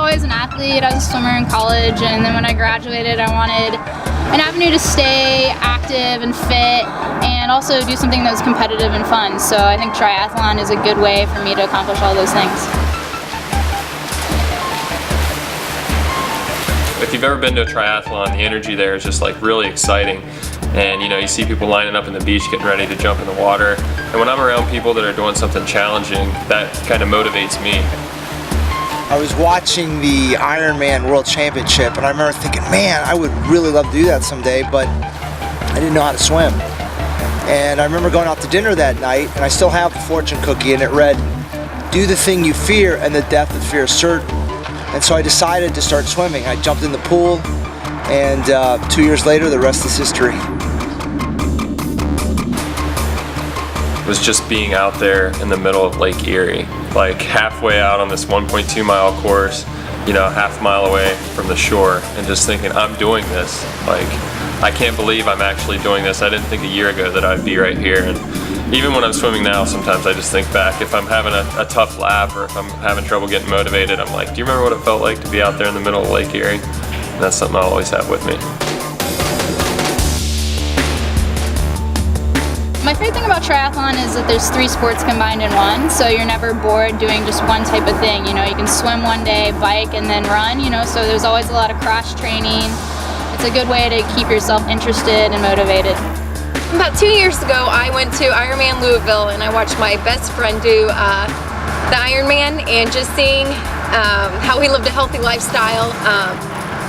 always an athlete. I was a swimmer in college, and then when I graduated, I wanted an avenue to stay active and fit and also do something that was competitive and fun. So I think triathlon is a good way for me to accomplish all those things. If you've ever been to a triathlon, the energy there is just like really exciting. And you know, you see people lining up in the beach getting ready to jump in the water. And when I'm around people that are doing something challenging, that kind of motivates me. I was watching the Ironman World Championship and I remember thinking, man, I would really love to do that someday, but I didn't know how to swim. And I remember going out to dinner that night, and I still have the fortune cookie, and it read, "Do the thing you fear and the death of fear is certain." And so I decided to start swimming. I jumped in the pool, and 2 years later, the rest is history. It was just being out there in the middle of Lake Erie, like halfway out on this 1.2 mile course, you know, half a mile away from the shore, and just thinking, I'm doing this. Like, I can't believe I'm actually doing this. I didn't think a year ago that I'd be right here. And even when I'm swimming now, sometimes I just think back, if I'm having a tough lap or if I'm having trouble getting motivated, I'm like, do you remember what it felt like to be out there in the middle of Lake Erie? And that's something I'll always have with me. My favorite thing about triathlon is that there's 3 sports combined in one, so you're never bored doing just one type of thing. You know, you can swim one day, bike, and then run, you know, so there's always a lot of cross training. It's a good way to keep yourself interested and motivated. About 2 years ago, I went to Ironman Louisville, and I watched my best friend do the Ironman, and just seeing how he lived a healthy lifestyle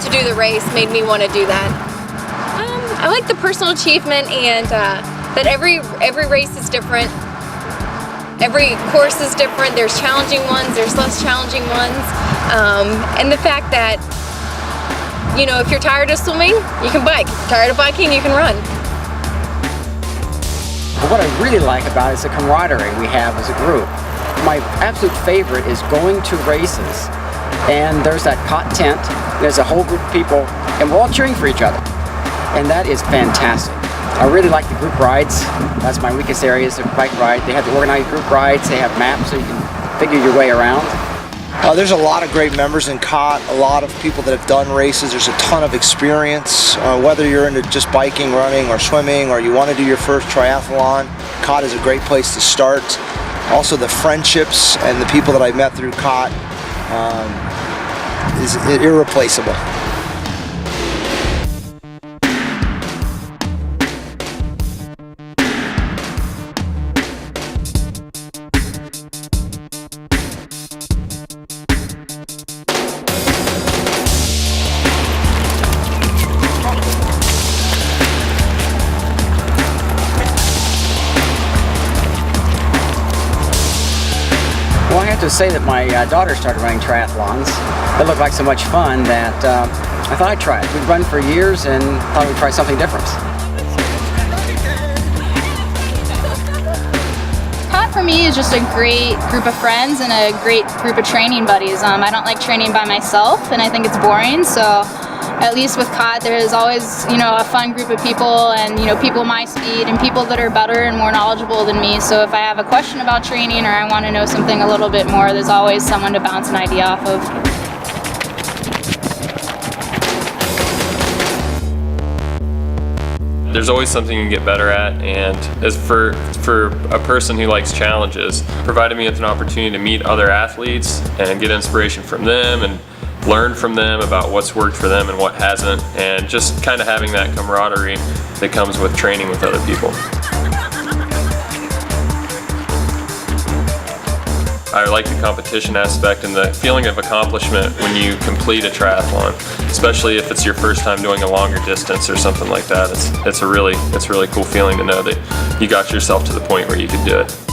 to do the race made me want to do that. I like the personal achievement, and that every race is different. Every course is different. There's challenging ones, there's less challenging ones. And the fact that, you know, if you're tired of swimming, you can bike. If you're tired of biking, you can run. But what I really like about it is the camaraderie we have as a group. My absolute favorite is going to races, and there's that cott tent, there's a whole group of people, and we're all cheering for each other. And that is fantastic. I really like the group rides. That's my weakest area, is the bike ride. They have the organized group rides, they have maps so you can figure your way around. There's a lot of great members in cott, a lot of people that have done races. There's a ton of experience. Whether you're into just biking, running, or swimming, or you want to do your first triathlon, cott is a great place to start. Also, the friendships and the people that I met through cott is irreplaceable. Well, I have to say that my daughter started running triathlons. It looked like so much fun that I thought I'd try it. We'd run for years and thought we'd try something different. Cott for me is just a great group of friends and a great group of training buddies. I don't like training by myself, and I think it's boring, so at least with cott there is always, you know, a fun group of people, and you know, people my speed and people that are better and more knowledgeable than me. So if I have a question about training or I want to know something a little bit more, there's always someone to bounce an idea off of. There's always something you can get better at, and as for a person who likes challenges, provided me with an opportunity to meet other athletes and get inspiration from them and learn from them about what's worked for them and what hasn't, and just kind of having that camaraderie that comes with training with other people. I like the competition aspect and the feeling of accomplishment when you complete a triathlon, especially if it's your first time doing a longer distance or something like that. It's a really cool feeling to know that you got yourself to the point where you could do it.